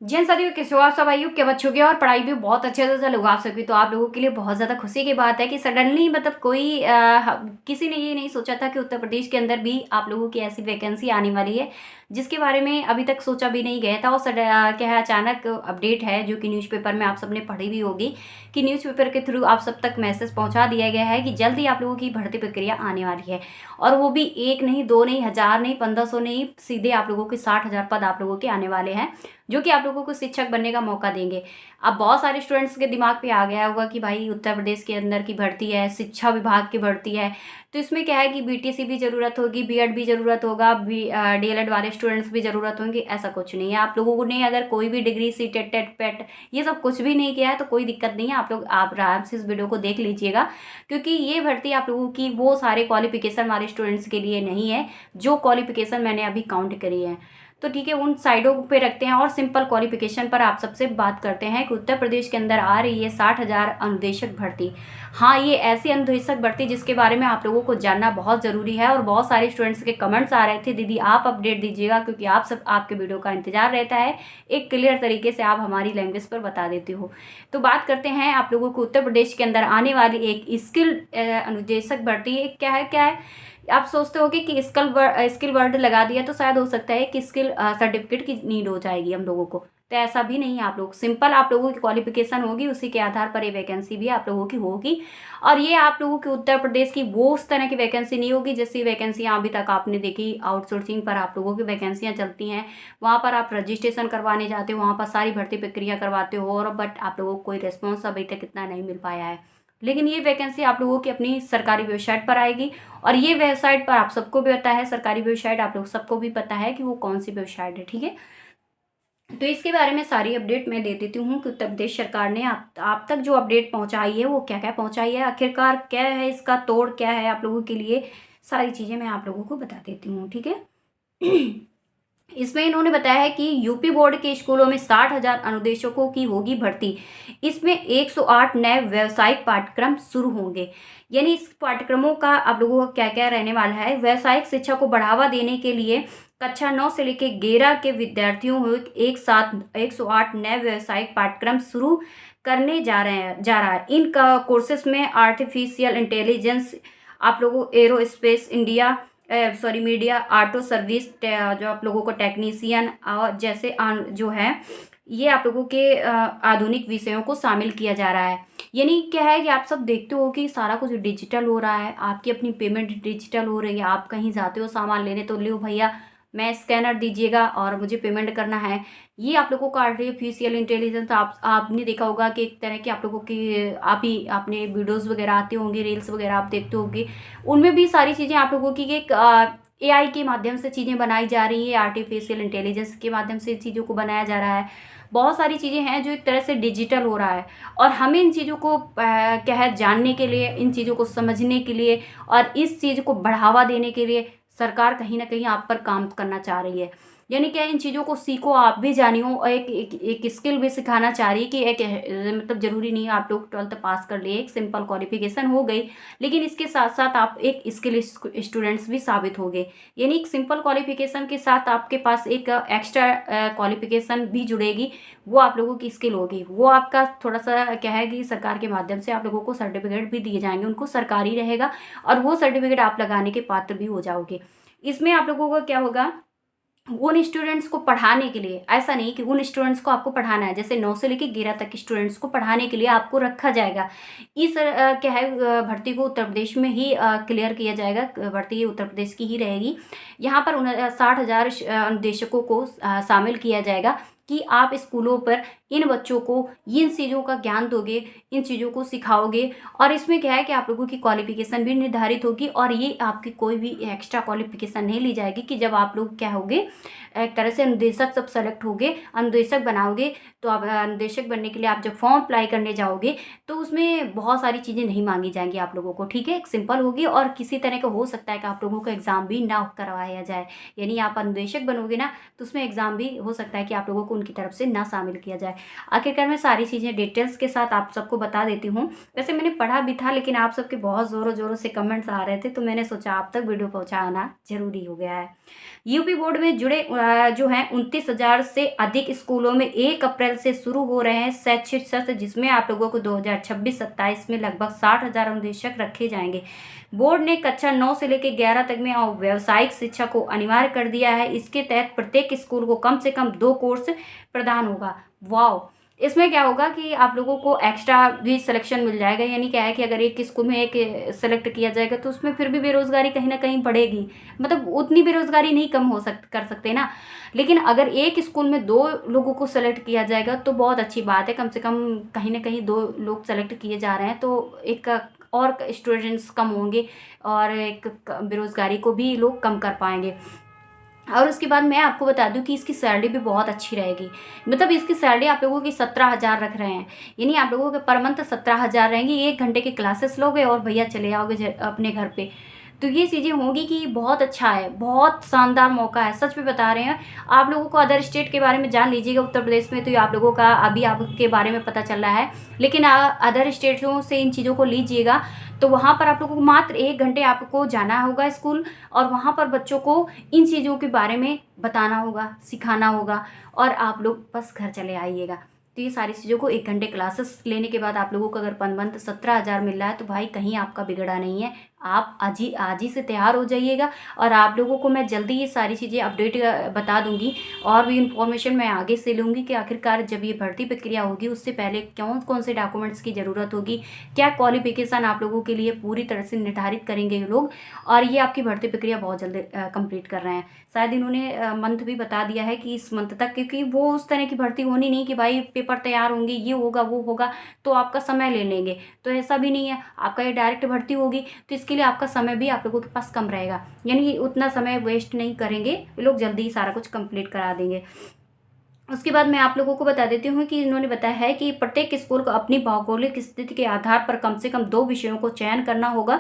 जैन साथियों कैसे हो आप सब आयु के बच्चों की और पढ़ाई भी बहुत अच्छे से चल आप सकी तो आप लोगों के लिए बहुत ज़्यादा खुशी की बात है कि सडनली मतलब कोई किसी ने ये नहीं सोचा था कि उत्तर प्रदेश के अंदर भी आप लोगों की ऐसी वैकेंसी आने वाली है जिसके बारे में अभी तक सोचा भी नहीं गया था। और क्या है, अचानक अपडेट है जो कि न्यूज़पेपर में आप सबने पढ़ी भी होगी कि न्यूज़पेपर के थ्रू आप सब तक मैसेज पहुंचा दिया गया है कि जल्द ही आप लोगों की भर्ती प्रक्रिया आने वाली है। और वो भी एक नहीं, दो नहीं, हजार नहीं, 1500 नहीं, सीधे आप लोगों के 60,000 पद आप लोगों के आने वाले हैं जो कि आप लोगों को शिक्षक बनने का मौका देंगे। अब बहुत सारे स्टूडेंट्स के दिमाग पे आ गया होगा कि भाई उत्तर प्रदेश के अंदर की भर्ती है, शिक्षा विभाग की भर्ती है, तो इसमें क्या है कि बीटीसी भी ज़रूरत होगी, बीएड भी ज़रूरत होगा, डीएलएड वाले स्टूडेंट्स भी ज़रूरत होंगे। ऐसा कुछ नहीं है। आप लोगों ने अगर कोई भी डिग्री, सी टेट, टेट पेट ये सब कुछ भी नहीं किया है तो कोई दिक्कत नहीं है। आप लोग आप आराम से इस वीडियो को देख लीजिएगा, क्योंकि ये भर्ती आप लोगों की वो सारे क्वालिफिकेशन वाले स्टूडेंट्स के लिए नहीं है जो क्वालिफिकेशन मैंने अभी काउंट करी है। तो ठीक है, उन साइडों पे रखते हैं और सिंपल क्वालिफिकेशन पर आप सबसे बात करते हैं कि उत्तर प्रदेश के अंदर आ रही है 60,000 अनुदेशक भर्ती। हाँ, ये ऐसी अनुदेशक भर्ती जिसके बारे में आप लोगों को जानना बहुत ज़रूरी है। और बहुत सारे स्टूडेंट्स के कमेंट्स आ रहे थे, दीदी आप अपडेट दीजिएगा, क्योंकि आप सब आपके वीडियो का इंतजार रहता है, एक क्लियर तरीके से आप हमारी लैंग्वेज पर बता देते हो। तो बात करते हैं आप लोगों को उत्तर प्रदेश के अंदर आने वाली एक स्किल अनुदेशक भर्ती क्या है। आप सोचते होगे कि स्किल वर्ड लगा दिया तो शायद हो सकता है कि स्किल सर्टिफिकेट की नीड हो जाएगी हम लोगों को। तो ऐसा भी नहीं है। आप लोग सिंपल आप लोगों की क्वालिफिकेशन होगी, उसी के आधार पर ये वैकेंसी भी आप लोगों की होगी। और ये आप लोगों की उत्तर प्रदेश की वो उस तरह की वैकेंसी नहीं होगी जैसी वैकेंसियाँ अभी तक आपने देखी आउटसोर्सिंग पर आप लोगों की वैकेंसियाँ चलती हैं। वहाँ पर आप रजिस्ट्रेशन करवाने जाते हो, वहाँ पर सारी भर्ती प्रक्रिया करवाते हो, और बट आप लोगों को कोई रिस्पॉन्स अभी तक इतना नहीं मिल पाया है। लेकिन ये वैकेंसी आप लोगों की अपनी सरकारी वेबसाइट पर आएगी। और ये वेबसाइट पर आप सबको भी पता है, सरकारी वेबसाइट आप लोग सबको भी पता है कि वो कौन सी वेबसाइट है। ठीक है, तो इसके बारे में सारी अपडेट मैं दे देती हूँ कि उत्तर प्रदेश सरकार ने आप तक जो अपडेट पहुँचाई है वो क्या क्या पहुँचाई है, आखिरकार क्या है, इसका तोड़ क्या है आप लोगों के लिए, सारी चीज़ें मैं आप लोगों को बता देती हूँ। ठीक है। इसमें इन्होंने बताया है कि यूपी बोर्ड के स्कूलों में 60,000 अनुदेशकों की होगी भर्ती। इसमें 108 नए व्यावसायिक पाठ्यक्रम शुरू होंगे। यानी इस पाठ्यक्रमों का आप लोगों का क्या क्या रहने वाला है। व्यावसायिक शिक्षा को बढ़ावा देने के लिए कक्षा 9 से लेकर 11 के विद्यार्थियों को एक साथ 108 नए व्यावसायिक पाठ्यक्रम शुरू करने जा रहा है। इन कोर्सेस में आर्टिफिशियल इंटेलिजेंस, आप लोगों aerospace India, sorry media, auto service, जो आप लोगों को टेक्नीशियन और जैसे जो है ये आप लोगों के आधुनिक विषयों को शामिल किया जा रहा है। यानी क्या है कि आप सब देखते हो कि सारा कुछ डिजिटल हो रहा है, आपकी अपनी पेमेंट डिजिटल हो रही है। आप कहीं जाते हो सामान लेने तो लो भैया मैं स्कैनर दीजिएगा और मुझे पेमेंट करना है। ये आप लोगों का आर्टिफिशियल इंटेलिजेंस आपने देखा होगा कि एक तरह की आप लोगों की आपने वीडियोस वगैरह आते होंगे, रील्स वगैरह आप देखते होंगे, उनमें भी सारी चीज़ें आप लोगों की एक एआई के माध्यम से चीज़ें बनाई जा रही है, आर्टिफिशियल इंटेलिजेंस के माध्यम से चीज़ों को बनाया जा रहा है। बहुत सारी चीज़ें हैं जो एक तरह से डिजिटल हो रहा है। और हमें इन चीज़ों को क्या है जानने के लिए, इन चीज़ों को समझने के लिए और इस चीज़ को बढ़ावा देने के लिए सरकार कहीं ना कहीं आप पर काम करना चाह रही है। यानी क्या, इन चीज़ों को सीखो, आप भी जानियो, और एक स्किल भी सिखाना चाह रही है कि एक मतलब ज़रूरी नहीं है आप लोग 12th पास कर लिए, एक सिंपल क्वालिफिकेशन हो गई, लेकिन इसके साथ साथ आप एक स्किल स्टूडेंट्स भी साबित हो गए। यानी एक सिंपल क्वालिफिकेशन के साथ आपके पास एक एक्स्ट्रा क्वालिफिकेशन भी जुड़ेगी, वो आप लोगों की स्किल होगी। वो आपका थोड़ा सा क्या है कि सरकार के माध्यम से आप लोगों को सर्टिफिकेट भी दिए जाएंगे, उनको सरकारी रहेगा और वो सर्टिफिकेट आप लगाने के पात्र भी हो जाओगे। इसमें आप लोगों को क्या होगा, उन स्टूडेंट्स को पढ़ाने के लिए, ऐसा नहीं कि उन स्टूडेंट्स को आपको पढ़ाना है, जैसे 9 से लेकर 11 तक के स्टूडेंट्स को पढ़ाने के लिए आपको रखा जाएगा। इस क्या है भर्ती को उत्तर प्रदेश में ही क्लियर किया जाएगा, भर्ती ये उत्तर प्रदेश की ही रहेगी। यहाँ पर 60,000 अनुदेशकों को शामिल किया जाएगा कि आप स्कूलों पर इन बच्चों को इन चीज़ों का ज्ञान दोगे, इन चीज़ों को सिखाओगे। और इसमें क्या है कि आप लोगों की क्वालिफिकेशन भी निर्धारित होगी और ये आपकी कोई भी एक्स्ट्रा क्वालिफिकेशन नहीं ली जाएगी कि जब आप लोग क्या होगे एक तरह से अनुदेशक सब सेलेक्ट होगे, अनुदेशक बनाओगे, तो आप अनुदेशक बनने के लिए आप जब फॉर्म अप्लाई करने जाओगे तो उसमें बहुत सारी चीज़ें नहीं मांगी जाएंगी आप लोगों को। ठीक है, एक सिंपल होगी और किसी तरह का हो सकता है कि आप लोगों को एग्ज़ाम भी ना करवाया जाए। यानी आप अनुदेशक बनोगे ना तो उसमें एग्ज़ाम भी हो सकता है कि आप लोगों को को उनकी तरफ से ना शामिल किया जाए। आखिरकार मैं सारी चीज़ें डिटेल्स के साथ आप सबको बता देती हूँ। वैसे मैंने पढ़ा भी था, लेकिन आप सबके बहुत ज़ोरों ज़ोरों से कमेंट्स आ रहे थे, तो मैंने सोचा आप तक वीडियो पहुँचाना ज़रूरी हो गया है। यूपी बोर्ड में जुड़े जो हैं 29,000 से अधिक स्कूलों में 1 अप्रैल से शुरू हो रहे हैं शैक्षिक सत्र, जिसमें आप लोगों को 2026-27 में लगभग 60,000 अनुदेशक रखे जाएंगे। बोर्ड ने कक्षा 9 से लेकर 11 तक में व्यावसायिक शिक्षा को अनिवार्य कर दिया है। इसके तहत प्रत्येक स्कूल को कम से कम 2 कोर्स प्रदान होगा। वाह! इसमें क्या होगा कि आप लोगों को एक्स्ट्रा भी सिलेक्शन मिल जाएगा। यानी क्या है कि अगर एक स्कूल में एक सेलेक्ट किया जाएगा तो उसमें फिर भी बेरोज़गारी कहीं न कहीं बढ़ेगी। मतलब उतनी बेरोज़गारी नहीं कम कर सकते ना। लेकिन अगर एक स्कूल में 2 लोगों को सेलेक्ट किया जाएगा तो बहुत अच्छी बात है। कम से कम कहीं न कहीं 2 लोग सेलेक्ट किए जा रहे हैं, तो एक और स्टूडेंट्स कम होंगे और एक क बेरोज़गारी को भी लोग कम कर पाएँगे। और उसके बाद मैं आपको बता दूँ कि इसकी सैलरी भी बहुत अच्छी रहेगी। मतलब इसकी सैलरी आप लोगों की 17,000 रख रहे हैं। यानी आप लोगों के पर मंथ 17,000 रहेंगी। 1 घंटे की क्लासेस लोगे और भैया चले आओगे अपने घर पे। तो ये चीज़ें होंगी कि बहुत अच्छा है, बहुत शानदार मौका है, सच में बता रहे हैं। आप लोगों को अदर स्टेट के बारे में जान लीजिएगा। उत्तर प्रदेश में तो ये आप लोगों का अभी आपके बारे में पता चल रहा है। लेकिन अदर स्टेटों से इन चीज़ों को लीजिएगा, तो वहाँ पर आप लोगों को मात्र 1 घंटे आपको जाना होगा स्कूल, और वहाँ पर बच्चों को इन चीज़ों के बारे में बताना होगा, सिखाना होगा, और आप लोग बस घर चले आइएगा। तो ये सारी चीज़ों को 1 घंटे क्लासेस लेने के बाद आप लोगों को अगर पर मंथ 17,000 मिल रहा है, तो भाई कहीं आपका बिगड़ा नहीं है। आप आज ही से तैयार हो जाइएगा, और आप लोगों को मैं जल्दी ये सारी चीज़ें अपडेट बता दूँगी, और भी इन्फॉर्मेशन मैं आगे से लूँगी कि आखिरकार जब ये भर्ती प्रक्रिया होगी उससे पहले कौन-कौन से डॉक्यूमेंट्स की ज़रूरत होगी, क्या क्वालिफ़िकेशन आप लोगों के लिए पूरी तरह से निर्धारित करेंगे ये लोग, और ये आपकी भर्ती प्रक्रिया बहुत जल्दी कंप्लीट कर रहे हैं। शायद इन्होंने मंथ भी बता दिया है कि इस मंथ तक, क्योंकि वो उस तरह की भर्ती होनी नहीं कि भाई पेपर तैयार होंगे, ये होगा, वो होगा, तो आपका समय ले लेंगे। तो ऐसा भी नहीं है, आपका ये डायरेक्ट भर्ती होगी, तो इसके लिए आपका समय भी आप लोगों के पास कम रहेगा। यानी उतना समय वेस्ट नहीं करेंगे, ये लोग जल्दी ही सारा कुछ कंप्लीट करा देंगे। उसके बाद मैं आप लोगों को बता देती हूँ कि इन्होंने बताया है कि प्रत्येक स्कूल को अपनी भौगोलिक स्थिति के आधार पर कम से कम 2 विषयों को चयन करना होगा,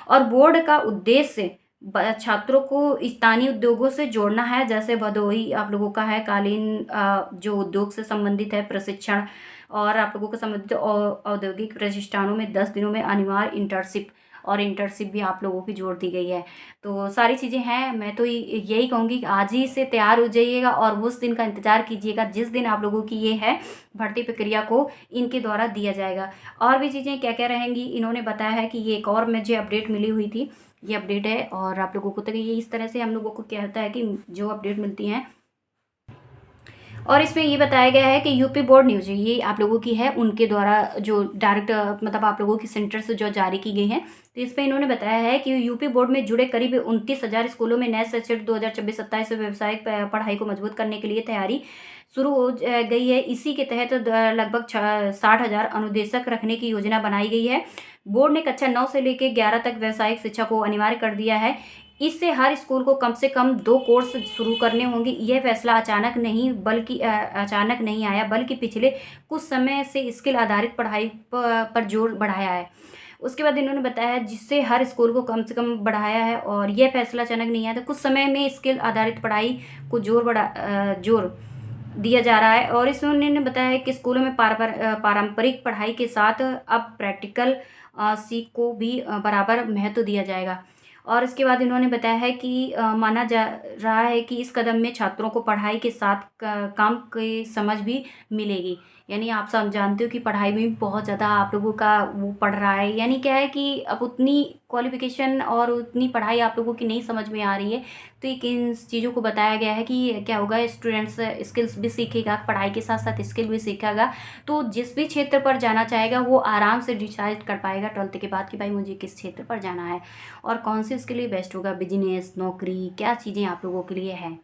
और बोर्ड का उद्देश्य छात्रों को स्थानीय उद्योगों से जोड़ना है। जैसे भदोही आप लोगों का है कालीन, जो उद्योग से संबंधित है प्रशिक्षण, और आप लोगों को संबंधित औद्योगिक प्रतिष्ठानों में 10 दिनों में अनिवार्य इंटर्नशिप, और इंटर्नशिप भी आप लोगों की जोड़ दी गई है। तो सारी चीज़ें हैं। मैं तो यही कहूँगी कि आज ही से तैयार हो जाइएगा, और उस दिन का इंतज़ार कीजिएगा जिस दिन आप लोगों की ये है भर्ती प्रक्रिया को इनके द्वारा दिया जाएगा। और भी चीज़ें क्या-क्या रहेंगी इन्होंने बताया है कि ये एक और मुझे अपडेट मिली हुई थी, ये अपडेट है, और आप लोगों को तो ये इस तरह से हम लोगों को क्या होता है कि जो अपडेट मिलती हैं, और इसमें ये बताया गया है कि यूपी बोर्ड न्यूज़ ये आप लोगों की है, उनके द्वारा जो डायरेक्ट मतलब आप लोगों की सेंटर से जो जारी की गई है। तो इस पे इन्होंने बताया है कि यूपी बोर्ड में जुड़े करीब 29,000 स्कूलों में नए शैक्षणिक 2026-27 से व्यावसायिक पढ़ाई को मजबूत करने के लिए तैयारी शुरू हो गई है। इसी के तहत लगभग 60,000 अनुदेशक रखने की योजना बनाई गई है। बोर्ड ने कक्षा 9 से लेकर 11 तक व्यावसायिक शिक्षा को अनिवार्य कर दिया है। इससे हर स्कूल को कम से कम 2 कोर्स शुरू करने होंगे। यह फैसला अचानक नहीं आया, बल्कि पिछले कुछ समय से स्किल आधारित पढ़ाई पर जोर बढ़ाया है। उसके बाद इन्होंने बताया जिससे हर स्कूल को कम से कम बढ़ाया है, और यह फैसला अचानक नहीं आया, तो कुछ समय में स्किल आधारित पढ़ाई को जोर दिया जा रहा है। और इसमें उन्होंने बताया है कि स्कूलों में पारंपरिक पढ़ाई के साथ अब प्रैक्टिकल सीख को भी बराबर महत्व दिया जाएगा। और इसके बाद इन्होंने बताया है कि माना जा रहा है कि इस कदम में छात्रों को पढ़ाई के साथ काम की समझ भी मिलेगी। यानी आप सब जानते हो कि पढ़ाई में भी बहुत ज़्यादा आप लोगों का वो पढ़ रहा है। यानी क्या है कि अब उतनी क्वालिफिकेशन और उतनी पढ़ाई आप लोगों की नहीं समझ में आ रही है, तो एक इन चीज़ों को बताया गया है कि क्या होगा, स्टूडेंट्स स्किल्स भी सीखेगा, पढ़ाई के साथ साथ स्किल भी सीखेगा, तो जिस भी क्षेत्र पर जाना चाहेगा वो आराम से डिसाइड कर पाएगा 12th के बाद कि भाई मुझे किस क्षेत्र पर जाना है और कौन से उसके लिए बेस्ट होगा, बिजनेस, नौकरी, क्या चीज़ें आप लोगों के लिए हैं।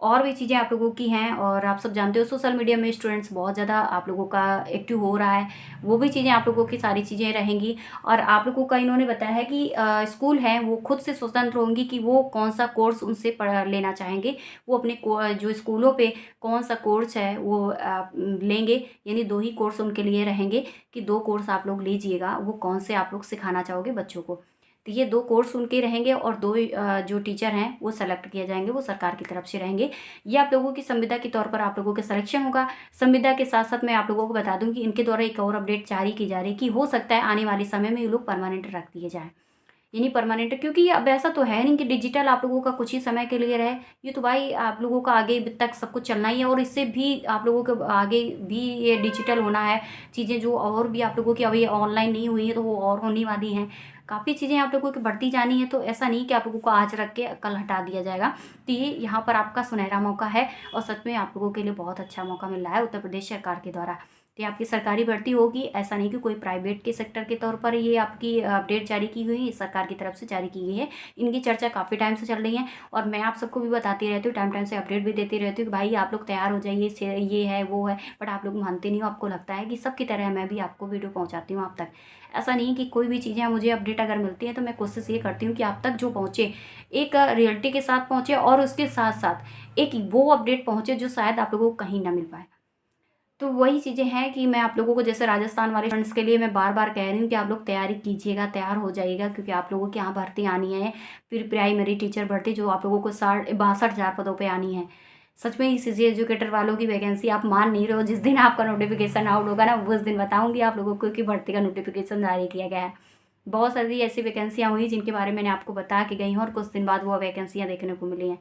और भी चीज़ें आप लोगों की हैं, और आप सब जानते हो सोशल मीडिया में स्टूडेंट्स बहुत ज़्यादा आप लोगों का एक्टिव हो रहा है, वो भी चीज़ें आप लोगों की सारी चीज़ें रहेंगी। और आप लोगों का इन्होंने बताया है कि स्कूल हैं वो खुद से स्वतंत्र होंगी कि वो कौन सा कोर्स उनसे लेना चाहेंगे। वो अपने जो स्कूलों पे कौन सा कोर्स है वो लेंगे। यानी 2 ही कोर्स उनके लिए रहेंगे कि 2 कोर्स आप लोग लीजिएगा, वो कौन से आप लोग सिखाना चाहोगे बच्चों को। तो ये 2 कोर्स उनके रहेंगे और 2 जो टीचर हैं वो सेलेक्ट किए जाएंगे, वो सरकार की तरफ से रहेंगे। ये आप लोगों की संविदा के तौर पर आप लोगों का सिलेक्शन होगा। संविदा के साथ साथ मैं आप लोगों को बता दूं कि इनके द्वारा एक और अपडेट जारी की जा रही है कि हो सकता है आने वाले समय में ये लोग परमानेंट रख दिए जाएँ। यानी परमानेंट, क्योंकि अब ऐसा तो है नहीं कि डिजिटल आप लोगों का कुछ ही समय के लिए रहे। ये तो भाई आप लोगों का आगे तक सब कुछ चलना ही है और इससे भी आप लोगों को आगे भी ये डिजिटल होना है। चीज़ें जो और भी आप लोगों की अभी ऑनलाइन नहीं हुई है तो वो और होने वाली हैं। काफ़ी चीज़ें आप लोगों की बढ़ती जानी है, तो ऐसा नहीं कि आप लोगों को आज रख के कल हटा दिया जाएगा। तो ये यहाँ पर आपका सुनहरा मौका है और सच में आप लोगों के लिए बहुत अच्छा मौका मिल रहा है उत्तर प्रदेश सरकार के द्वारा। तो ये आपकी सरकारी भर्ती होगी, ऐसा नहीं कि कोई प्राइवेट के सेक्टर के तौर पर ये आपकी अपडेट जारी की हुई है, सरकार की तरफ से जारी की गई है। इनकी चर्चा काफ़ी टाइम से चल रही है और मैं आप सबको भी बताती रहती हूँ, टाइम टाइम से अपडेट भी देती रहती हूँ कि भाई आप लोग तैयार हो जाइए, ये है वो है, बट आप लोग मानते नहीं हो। आपको लगता है कि सबकी तरह मैं भी आपको वीडियो पहुँचाती हूँ आप तक। ऐसा नहीं कि कोई भी चीज़ें मुझे अपडेट अगर मिलती है तो मैं कोशिश ये करती हूँ कि आप तक जो पहुँचे एक रियलिटी के साथ पहुँचे और उसके साथ साथ एक वो अपडेट पहुँचे जो शायद आप लोगों को कहीं ना मिल पाए। तो वही चीज़ें हैं कि मैं आप लोगों को जैसे राजस्थान वाले फ्रेंड्स के लिए मैं बार-बार कह रही हूँ कि आप लोग तैयारी कीजिएगा, तैयार हो जाइएगा, क्योंकि आप लोगों के यहाँ भर्ती आनी है। फिर प्राइमरी टीचर भर्ती जो आप लोगों को 62,000 पदों पे आनी है। सच में ही सीजी एजुकेटर वालों की वैकेंसी आप मान नहीं रहे हो। जिस दिन आपका नोटिफिकेशन आउट होगा ना, उस दिन बताऊँगी आप लोगों को कि भर्ती का नोटिफिकेशन जारी किया गया है। बहुत सारी ऐसी वैकेंसियाँ हुई जिनके बारे में मैंने आपको बता के गई हूँ और कुछ दिन बाद वो वैकेंसियाँ देखने को मिली हैं।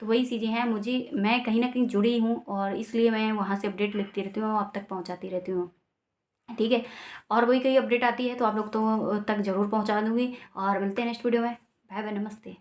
तो वही चीज़ें हैं, मुझे मैं कहीं न कहीं जुड़ी हूँ और इसलिए मैं वहाँ से अपडेट लिखती रहती हूँ, आप तक पहुँचाती रहती हूँ। ठीक है? और वही कोई अपडेट आती है तो आप लोग तो तक ज़रूर पहुँचा दूँगी और मिलते हैं नेक्स्ट वीडियो में। बाय बाय, नमस्ते।